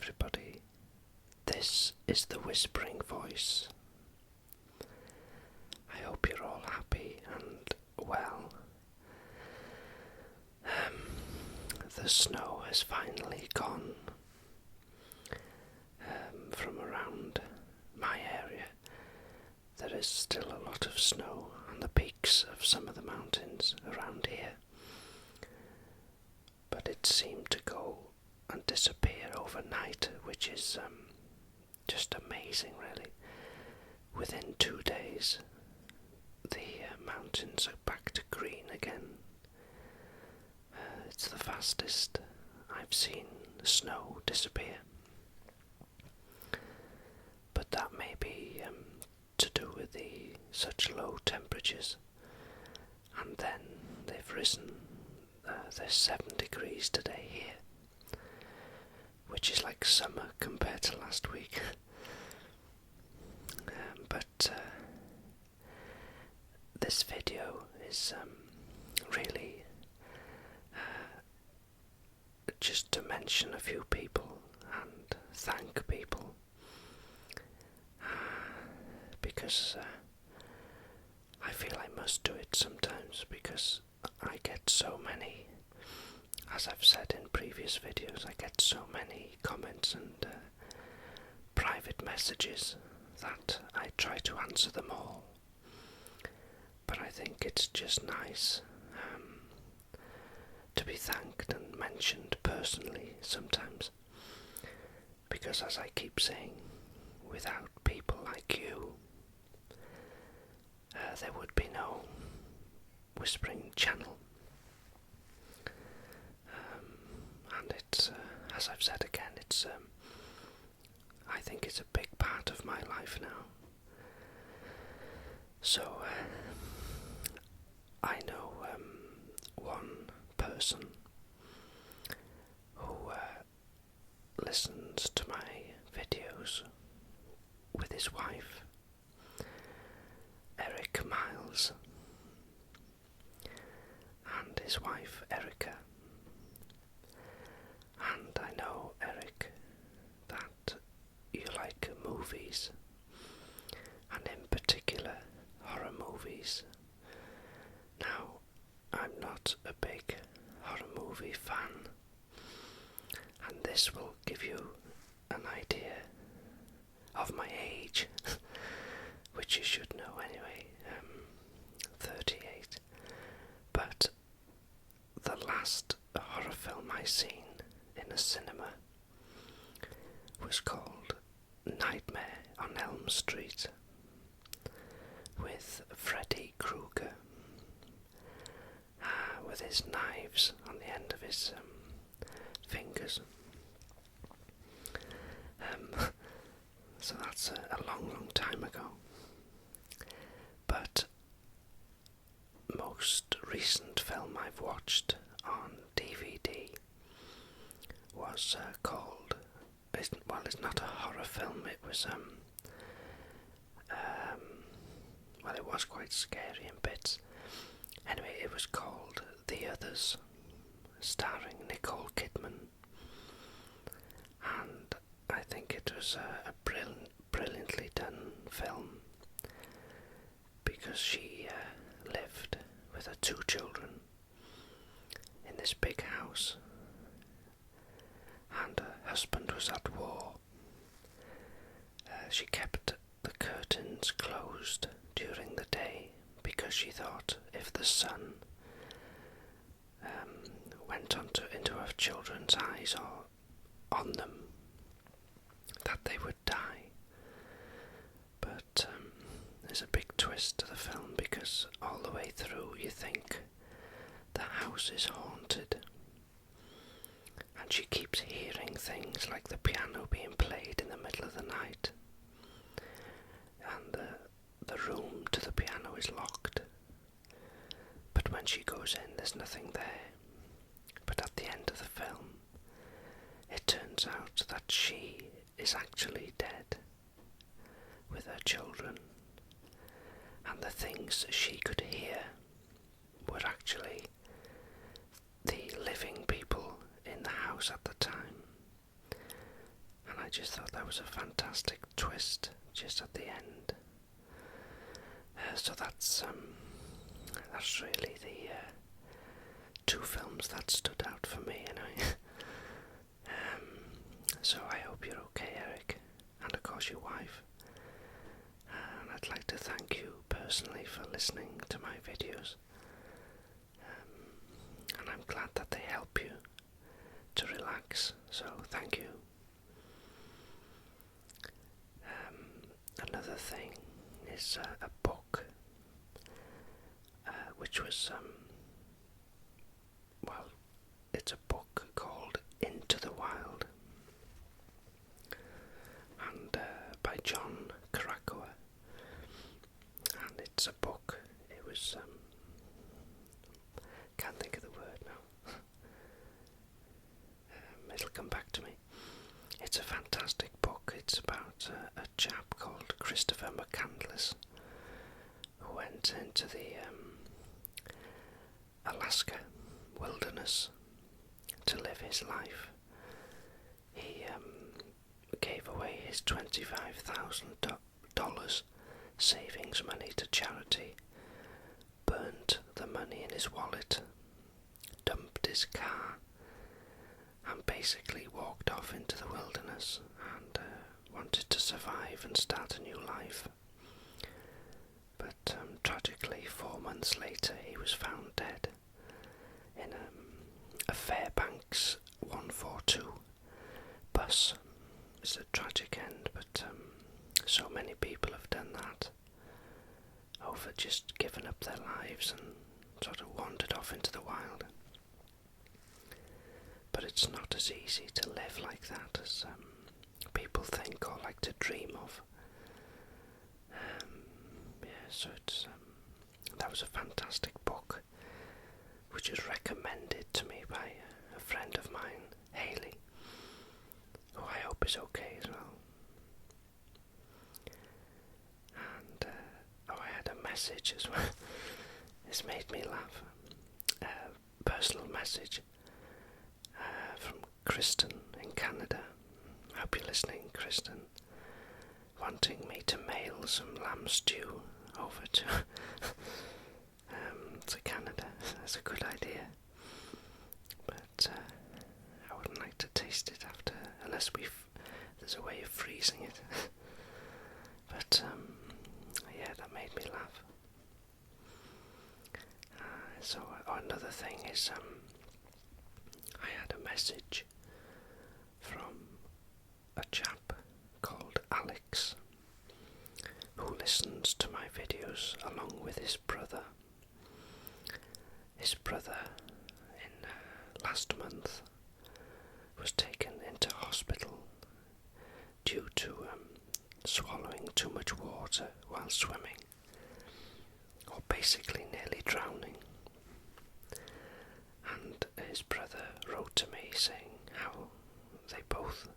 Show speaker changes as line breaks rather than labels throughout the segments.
everybody. This is the Whispering Voice. I hope you're all happy and well. The snow has finally gone from around my area. There is still a lot of snow on the peaks of some of the mountains around here, but it seemed to go and disappear overnight, which is just amazing, really. Within 2 days, the mountains are back to green again. It's the fastest I've seen snow disappear. But that may be to do with such low temperatures. And then they've risen. There's 7 degrees today here, which is like summer compared to last week. But this video is really just to mention a few people and thank people, because I feel I must do it sometimes, because I get so many, as I've said in previous videos, I get so many comments and private messages that I try to answer them all. But I think it's just nice to be thanked and mentioned personally sometimes, because as I keep saying, without people like you, there would be no Whispering channel. And it's, as I've said again, it's I think it's a big part of my life now. So I know one person who listens to my videos with his wife, Eric Miles, and his wife Erica. And I know, Eric, that you like movies, and in particular horror movies. Now, I'm not a big horror movie fan, and this will give you an idea of my age, which you should know anyway, 38. But the last horror film I seen in a cinema was called Nightmare on Elm Street, with Freddy Krueger, with his knives on the end of his fingers. So that's a long time ago. But most recent film I've watched on DVD was called, well, it's not a horror film, it was well, it was quite scary in bits. Anyway, it was called The Others, starring Nicole Kidman, and I think it was a brilliantly done film, because she lived with her 2 children in this big house, and her husband was at war. She kept the curtains closed during the day, because she thought if the sun went into her children's eyes or on them, that they would die. But there's a big twist to the film, because all the way through you think the house is haunted, and she keeps hearing things like the piano being played in the middle of the night, and the room to the piano is locked, but when she goes in there's nothing there. But at the end of the film, it turns out that she is actually dead with her children, and the things she could hear were actually the living people in the house at the time. just thought that was a fantastic twist just at the end. So that's really the two films that stood out for me anyway. So I hope you're okay, Eric, and of course your wife. And I'd like to thank you personally for listening to my videos. And I'm glad that they help you to relax, so thank you. Another thing is a book, which was, it's a book called Into the Wild, and by John Krakauer, and it's a book, it was, can't think of the word now, it'll come back to me. It's a fantastic book. It's about a chap called Christopher McCandless who went into the Alaska wilderness to live his life. He gave away his $25,000 savings money to charity, burnt the money in his wallet, dumped his car, and basically walked off into the wilderness and wanted to survive and start a new life. But tragically, 4 months later, he was found dead in a Fairbanks 142 bus. It's a tragic end, but so many people have done that over just giving up their lives and sort of wandered off into the wild. But it's not as easy to live like that as people think or like to dream of. So it's that was a fantastic book, which was recommended to me by a friend of mine, Haley, who I hope is okay as well. And I had a message as well. This made me laugh. A personal message from Kristen in Canada. I hope you're listening, Kristen. Wanting me to mail some lamb stew over to Canada. That's a good idea. But I wouldn't like to taste it after, unless there's a way of freezing it. But yeah, that made me laugh. So another thing is I had a message from a chap called Alex who listens to my videos along with his brother. His brother in last month was taken into hospital due to swallowing too much water while swimming, or basically nearly drowning. And his brother wrote to me saying how they both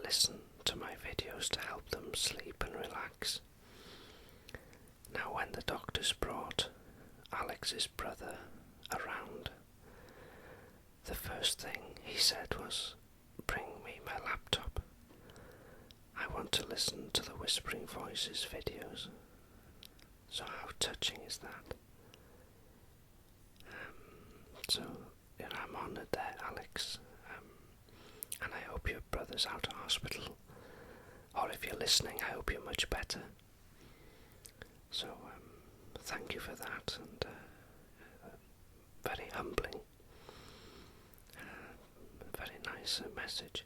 listen to my videos to help them sleep and relax. Now, when the doctors brought Alex's brother around, the first thing he said was, "Bring me my laptop. I want to listen to the Whispering Voices videos." So how touching is that? So I'm honoured there, Alex, and I hope your brother's out of hospital, or if you're listening, I hope you're much better. So thank you for that, and very humbling, very nice message.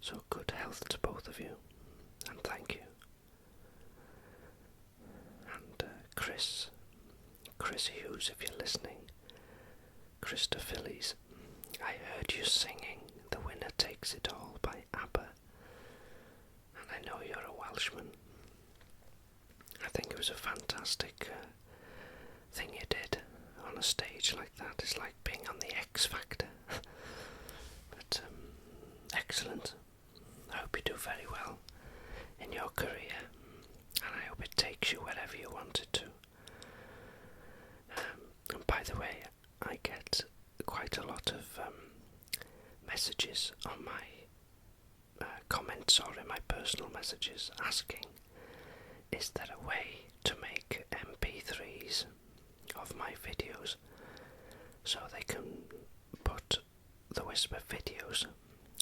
So good health to both of you, and thank you. And Chris Hughes, if you're listening, Krista Phillies, I heard you singing "The Winner Takes It All" by ABBA, and I know you're a Welshman. I think it was a fantastic thing you did on a stage like that. It's like being on the X Factor. But excellent. I hope you do very well in your career, and I hope it takes you wherever you want it to. And by the way, I get quite a lot of messages on my comments or in my personal messages asking, is there a way to make MP3s of my videos so they can put the Whisper videos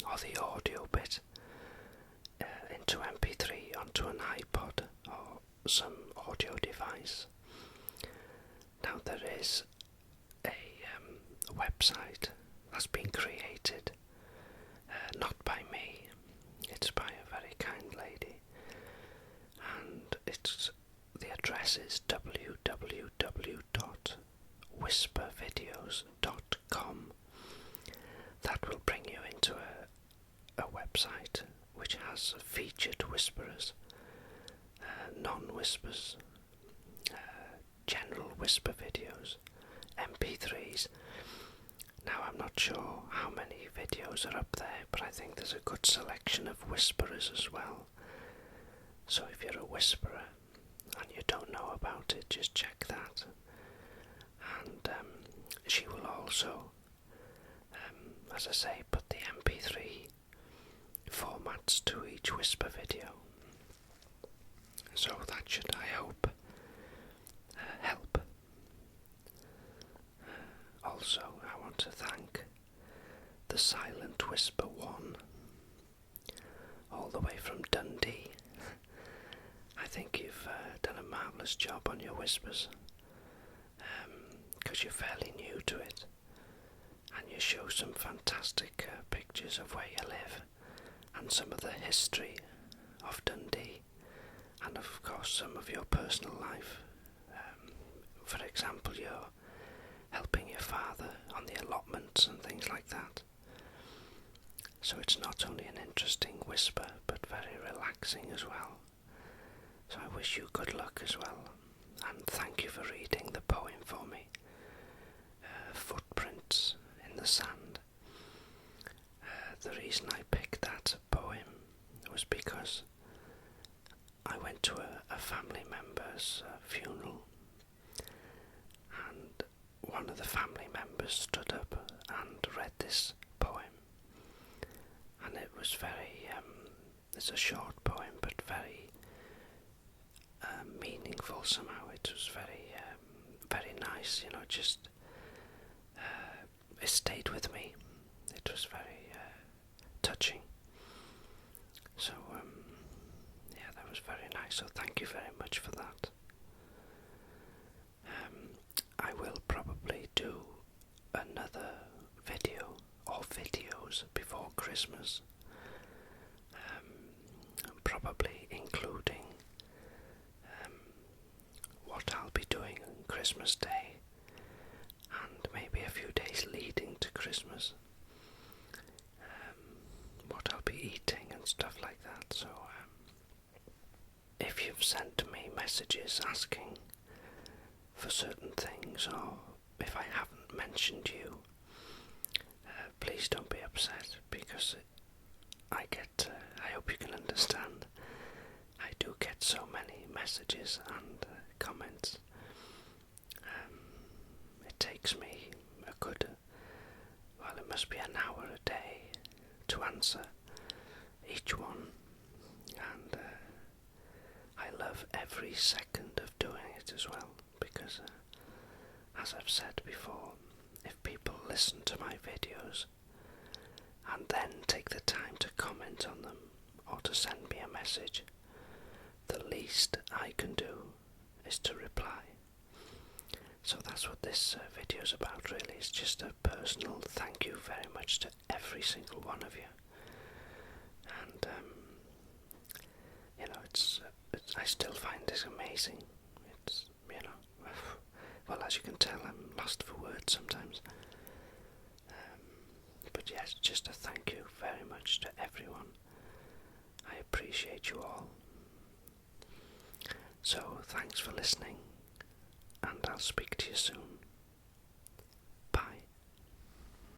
or the audio bit into MP3 onto an iPod or some audio device. Now there is a website that's been created, not by me, it's by a very kind lady, and the address is www.whispervideos.com. That will bring you into a website which has featured whisperers, non-whispers, general whisper videos, MP3s. Now I'm not sure how many videos are up there, but I think there's a good selection of whisperers as well. So if you're a whisperer and you don't know about it, just check that. And she will also, as I say, put the MP3 formats to each whisper video. So that should, I hope, help. Also, I want to thank the Silent Whisper 1, all the way from Dundee. I think you've done a marvellous job on your whispers, because you're fairly new to it, and you show some fantastic pictures of where you live and some of the history of Dundee, and of course some of your personal life. For example, you're helping your father on the allotments and things like that. So it's not only an interesting whisper, but very relaxing as well. So I wish you good luck as well, and thank you for reading the poem for me, Footprints in the Sand. The reason I picked that poem was because I went to a family member's funeral, and one of the family members stood up and read this poem, and it was very, it's a short poem but very meaningful somehow. It was very, very nice, just it stayed with me. It was very touching. So yeah, that was very nice, so thank you very much for that. I will probably do another video or videos before Christmas, probably including what I'll be doing on Christmas Day and maybe a few days leading to Christmas, what I'll be eating and stuff like that. So if you've sent me messages asking for certain things, or if I haven't mentioned you, please don't be upset, because I hope you can understand, I do get so many messages and comments. It takes me a good, it must be an hour a day to answer each one, and I love every second of doing it as well, because as I've said before, if people listen to my videos and then take the time to comment on them or to send me a message, the least I can do is to reply. So that's what this video is about, really. It's just a personal thank you very much to every single one of you. And I still find this amazing. It's, well, as you can tell, I'm lost for words sometimes. But yes, just a thank you very much to everyone. I appreciate you all. So thanks for listening, and I'll speak to you soon.